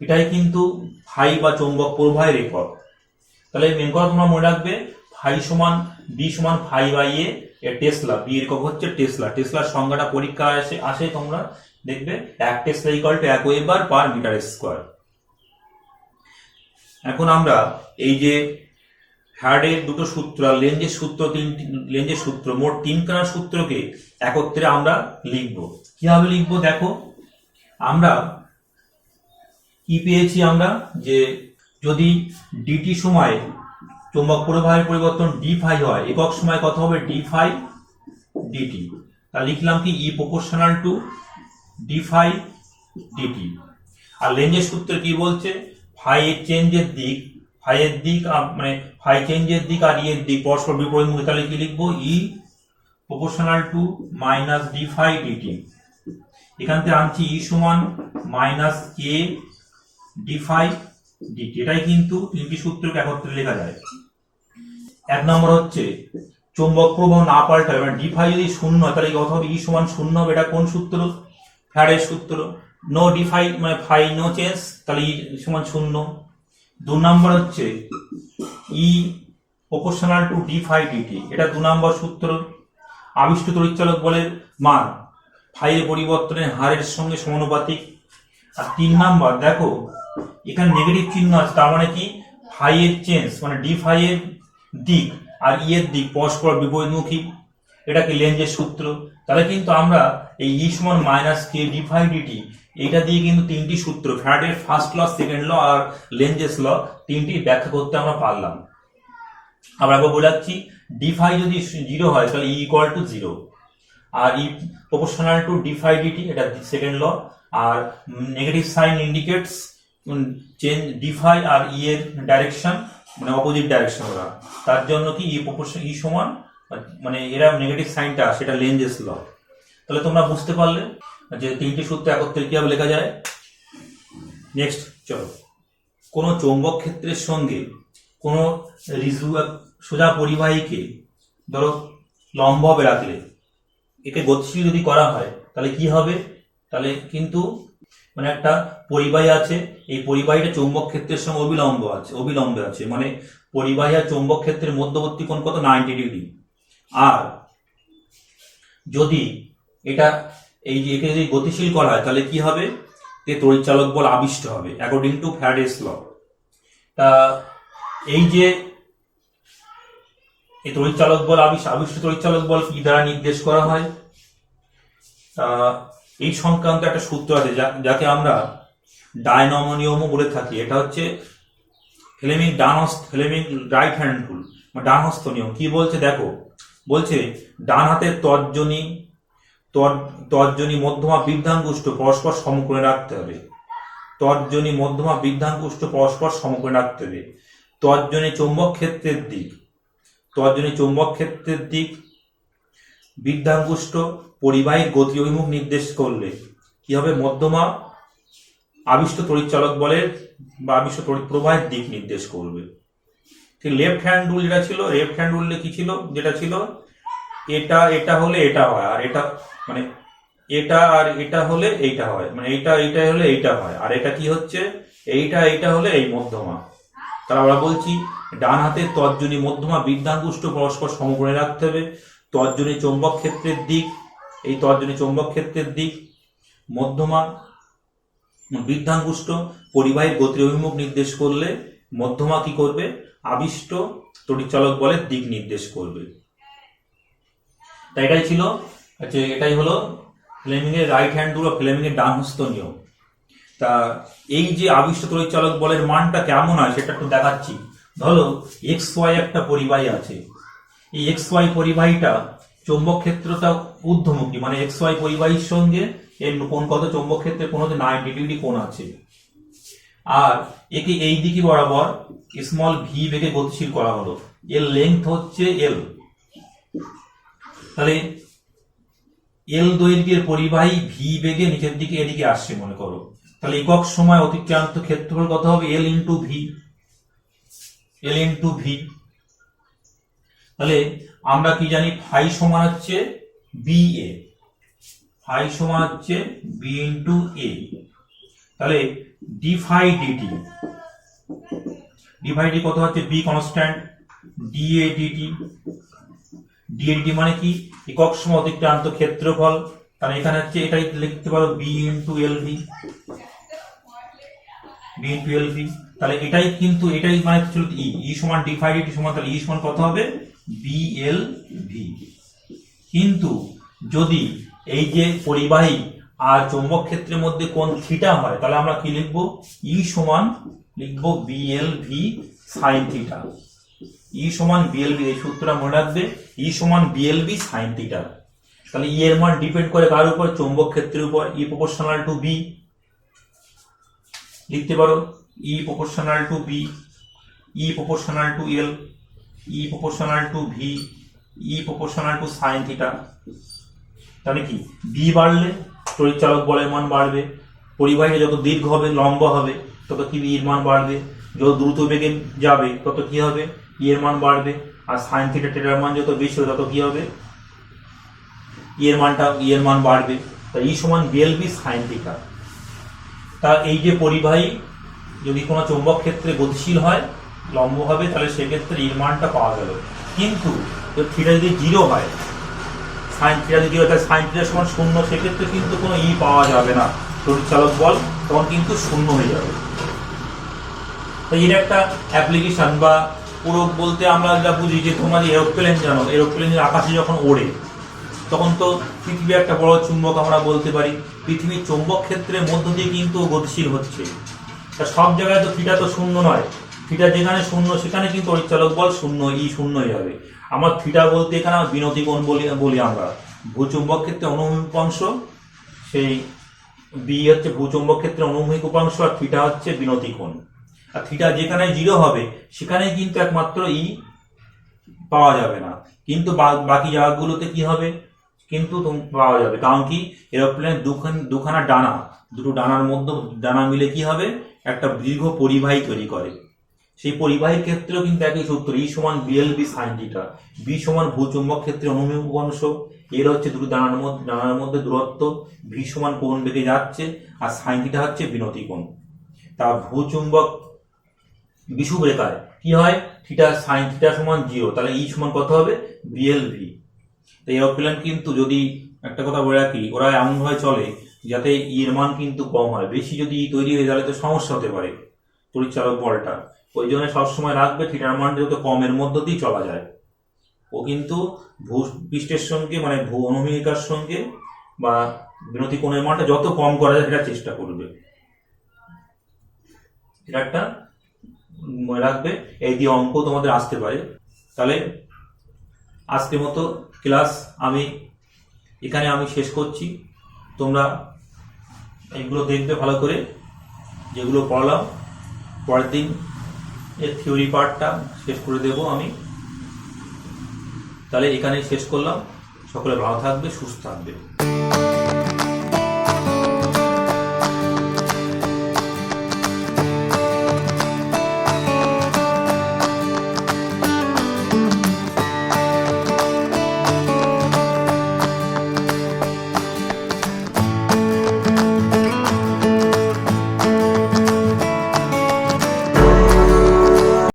এটাই কিন্তু ফাই বা চৌম্বক প্রবাহের একক। তাহলে মেন কথা তোমরা মনে রাখবে, ফাই সমান বি সমান phi by A tesla, B এর একক হচ্ছে টেসলা। টেসলার সংজ্ঞাটা পরীক্ষায় আসে তোমরা দেখবে, 1 tesla equal to 1 weber per metre square. এখন আমরা এই যে ফ্যারাডের দুটো সূত্র আর লেঞ্জের সূত্র, মোট 3খানা সূত্রকে একত্রে আমরা লিখব। কিভাবে লিখবো দেখো, আমরা কি পেয়েছি, আমরা যে যদি ডিটি সময় চৌম্বক প্রবাহের পরিবর্তন ডি ফাই হয়, একক সময় কত হবে, ডি ফাই ডিটি। তা লিখলাম কি, E proportional to D phi DT. আর লেঞ্জের সূত্র কি বলছে, ফাই চেঞ্জের দিক মানে ফাই চেঞ্জের দিক আর এর দিক পরস্পর বিপরীতমুখী, তাহলে কি লিখবো, e proportional to minus d phi d t. এখান থেকে আনছি ই সমান মাইনাস কে ডি ফাই ডিটি। এটাই কিন্তু 3টি সূত্রকে একত্রে লেখা যায়। 1 নম্বর হচ্ছে চৌম্বক প্রবাহ না পাল্টালে, মানে ডি ফাই যদি 0 হয় তাহলে কত হবে, ই সমান 0 হবে। এটা কোন সূত্র, ফ্যারাডের সূত্র। নো ডি ফাই মানে ফাই নো চেঞ্জ, তাহলে ই সমান 0। 2 নম্বর হচ্ছে e proportional to D phi DT, এটা 2 নম্বর সূত্র। আবিষ্ট তড়িৎচালক বলের মান ফাইয়ের পরিবর্তনের হারের সঙ্গে সমানুপাতিক। আর 3 নম্বর দেখো এখানে নেগেটিভ চিহ্ন আছে, তার মানে কি, ফাইয়ের চেঞ্জ মানে ডি ফাইয়ের দিক আর ই এর দিক পরস্পর বিপরীতমুখী, এটা কি লেঞ্জের সূত্র। তাহলে কিন্তু আমরা এই ই সমান মাইনাস কে ডি ফাই ডিটি, এটা দিয়ে কিন্তু 3টি সূত্র, ফ্যারাডের ফার্স্ট ল, সেকেন্ড ল আর লেঞ্জেস ল, 3টি ব্যাখ্যা করতে আমরা পারলাম। আমরা একবার বলে যাচ্ছি, ডি ফাই যদি 0 হয় তাহলে ই ইকুয়াল টু 0, আর e proportional to D phi DT, এটা সেকেন্ড ল। আর negative sign indicates change d phi আর ই এর ডাইরেকশন, মানে অপোজিট ডাইরেকশন ওরা, তার জন্য কি ই প্রপোর্শন ই সমান, মানে এরা নেগেটিভ সাইনটা সেটা লেঞ্জেস ল। তাহলে তোমরা বুঝতে পারলে যে 3টি সূত্র একত্রে কিভাবে লেখা যায়। নেক্সট চলো, কোন চৌম্বক ক্ষেত্রের সঙ্গে কোন সোজা পরিবাহীকে ধরো লম্বভাবে রাখলে, একে গতিশীল যদি করা হয় তাহলে কি হবে, তাহলে কিন্তু মানে একটা পরিবাহী আছে, এই পরিবাহীটা চৌম্বক ক্ষেত্রের সঙ্গে অবিলম্বে আছে, মানে পরিবাহী আর চৌম্বক ক্ষেত্রের মধ্যবর্তী কোণ কত, 90 ডিগ্রি। আর যদি এটা এই যে একে যদি গতিশীল করা হয় তাহলে কি হবে, তড়িৎচালক বল আবিষ্ট হবে অ্যাকর্ডিং টু ফ্যারাডেস ল। তা এই যে এই তড়িৎচালক বল আবিষ্ট তড়িৎচালক বল কি দ্বারা নির্দেশ করা হয়, তা এই সংক্রান্ত একটা সূত্র আছে যাকে আমরা ডায়নামো নিয়মও বলে থাকি। এটা হচ্ছে ফ্লেমিং রাইট হ্যান্ড রুল বা ডানহস্ত নিয়ম। কি বলছে দেখো, বলছে ডান হাতের তর্জনী মধ্যমা বৃদ্ধাঙ্গুষ্ঠ পরস্পর সমকোণে রাখতে হবে। তর্জনী মধ্যমা বৃদ্ধাঙ্গুষ্ঠ পরস্পর সমকোণে রাখতে হবে। তর্জনী চৌম্বক ক্ষেত্রের দিক বৃদ্ধাঙ্গুষ্ঠ পরিবাহীর গতি অভিমুখ নির্দেশ করলে কি হবে, মধ্যমা আবিষ্ট তড়িৎচালক বলের বা আবিষ্ট তড়িৎ প্রবাহের দিক নির্দেশ করবে। ঠিক লেফট হ্যান্ড রুল যেটা ছিল, লেফট হ্যান্ড রুলে কি ছিল, যেটা ছিল এটা হলে এটা হয়, আর এটা মানে এটা হলে এইটা হয়, মানে এইটা হলে এইটা হয়, আর এটা কি হচ্ছে, এইটা হলে এই মধ্যমা। তাহলে আমরা বলছি ডান হাতের তর্জনী মধ্যমা বৃদ্ধাঙ্গুষ্ঠ পরস্পর সমকোণে রাখতে হবে। তর্জনী চৌম্বক ক্ষেত্রের দিক মধ্যমা বৃদ্ধাঙ্গুষ্ঠ পরিবাহীর গতির অভিমুখ নির্দেশ করলে মধ্যমা কি করবে, আবিষ্ট তড়িৎচালক বলের দিক নির্দেশ করবে। তাই এটাই হলো ফ্লেমিং এর রাইট হ্যান্ড রুল, ফ্লেমিং এর ডানহস্ত নিয়ম। তা এই যে আবিষ্ট তড়িৎচালক বলের মানটা কেমন হয় সেটা একটু দেখাচ্ছি। ধরো XY একটা পরিবাহী আছে, এই XY পরিবাহীটা চৌম্বক ক্ষেত্রটা ঊর্ধ্বমুখী, মানে XY পরিবাহীর সঙ্গে এর কোণ কত, চৌম্বক ক্ষেত্রের কোণ হচ্ছে 90 ডিগ্রি কোণ আছে। আর একে এই দিকে বরাবর স্মল ভি বেগে গতিশীল করা হলো, এর লেন্থ হচ্ছে L। তাহলে L দৈর্ঘ্যের পরিবাহী ভি বেগে নিচের দিকে এদিকে আসছে মনে করো, তাহলে একক সময় অতিক্রান্ত ক্ষেত্রফল কত হবে, L ইন্টু ভি। তাহলে আমরা কি জানি, ফাই সমান হচ্ছে BA, ফাই সমান হচ্ছে B ইন্টু A। তাহলে ডি ফাই ডিটি কত হচ্ছে, B কনস্ট্যান্ট, DA dt মানে কি, একক সময় অতিক্রান্ত ক্ষেত্রফল। তাহলে এখানে হচ্ছে এটাই লিখতে পারো B ইন্টু LV। তাহলে এটাই মানে ছিল E সমান ডি ফাই ডিটি সমান, তাহলে E সমান কত হবে, BLV। কিন্তু যদি এই যে পরিবাহী আর চৌম্বক ক্ষেত্রের মধ্যে কোণ থিটা হয়, তাহলে আমরা কি লিখবো, E সমান লিখবো BLV সাইন থিটা। E সমান BLV, এই সূত্রটা মনে রাখবে, E সমান BLV সাইন থিটা। তাহলে E এর মান ডিপেন্ড করে কার উপর, চৌম্বক ক্ষেত্রের উপর। E প্রপোর্শনাল টু B লিখতে পারো, E proportional to B, E proportional to L, E proportional to V, E proportional to sine theta. তাহলে কি, B বাড়লে তড়িৎচালক বলের মান বাড়বে, পরিবাহী যত দীর্ঘ হবে লম্ব হবে তত কি এর মান বাড়বে, যত দ্রুত বেগে যাবে তত কি হবে, এর মান বাড়বে, আর সাইন থিটা টেটার মান যত বেশি হবে তত কি হবে, এর মান বাড়বে। তাই E সমান BLV সাইন থিটা। তা এই যে পরিবাহী যদি কোনো চৌম্বক ক্ষেত্রে গতিশীল হয় লম্ব হবে, তাহলে সেক্ষেত্রে এর মানটা পাওয়া গেল। কিন্তু থিটা যদি 0 হয়, সাইন থিটা যদি 0 হয়, সাইন থিটা সমান 0, সেক্ষেত্রে কিন্তু কোনো E পাওয়া যাবে না, তড়িৎচালক বল তখন কিন্তু 0 হয়ে যাবে। তাই এর একটা অ্যাপ্লিকেশন বা প্রয়োগ বলতে আমরা যা বুঝি, যে তোমরা যে এরোপ্লেন জানো, এরোপ্লেনের আকাশে যখন ওড়ে তখন তো পৃথিবী একটা বড় চুম্বক আমরা বলতে পারি, পৃথিবীর চৌম্বক ক্ষেত্রের মধ্য দিয়ে কিন্তু গতিশীল হচ্ছে। তা সব জায়গায় তো থিটা তো 0 নয়, থিটা যেখানে 0 সেখানে কিন্তু তড়িৎচালক বল 0, E 0 হয়ে যাবে। আমার থিটা বলতে এখানে বিনতি কোণ বলি আমরা, ভূচুম্বক ক্ষেত্রে অনুভূমিক উপাংশ, সেই B হচ্ছে ভূচুম্বক ক্ষেত্রে অনুভূমিক উপাংশ, আর থিটা হচ্ছে বিনতি কোণ। আর থিটা যেখানে 0 হবে সেখানে কিন্তু একমাত্র E পাওয়া যাবে না, কিন্তু বাকি জায়গাগুলোতে কি হবে, কিন্তু পাওয়া যাবে। কারণ কি, এরোপ্লেনের দুখানা ডানা, দুটো ডানার মধ্যে ডানা মিলে কি হবে, একটা দীর্ঘ পরিবাহী তৈরি করে, সেই পরিবাহীর ক্ষেত্রেও কিন্তু একই সূত্র, ই সমান BL B sine theta. B সমান ভূচুম্বক ক্ষেত্রে অনুভূমিক অংশ, এর হচ্ছে দুটো দানার মধ্যে দূরত্ব, ভি সমান কোণ বেঁকে যাচ্ছে, আর সাইন থিটা হচ্ছে বিনতি কোণ। তা ভূচুম্বক বিষুব রেখায় কি হয়, থিটা সাইন থিটা সমান 0, তাহলে ই সমান কত হবে, বিএল ভি। তো এরোপ্লেন কিন্তু যদি একটা কথা বলে রাখি, ওরা এমনভাবে চলে যাতে এর মান কিন্তু কম হয়। বেশি যদি তৈরি হয়ে গেলে তো সমস্যা হতে পারে পরিচালক বলটা, ওই জন্য সবসময় রাখবে থিটার মান যত কমের মধ্য দিয়ে চলা যায়। ও কিন্তু ভূপৃষ্ঠের সঙ্গে মানে ভূ অনুভূমিকার সঙ্গে বা বিনতি কোণের মানটা যত কম করা যায় সেটা চেষ্টা করবে। এটা একটা মনে রাখবে, এই দিয়ে অঙ্ক তোমাদের আসতে পারে। তাহলে আজকের মতো ক্লাস এখানে আমি শেষ করছি। তোমরা এগুলো দেখবে ভালো করে, যেগুলো পড়ালাম। পরের দিন এর থিওরি পার্টটা শেষ করে দেব আমি। তাহলে এখানেই শেষ করলাম। সকলে ভালো থাকবে, সুস্থ থাকবে।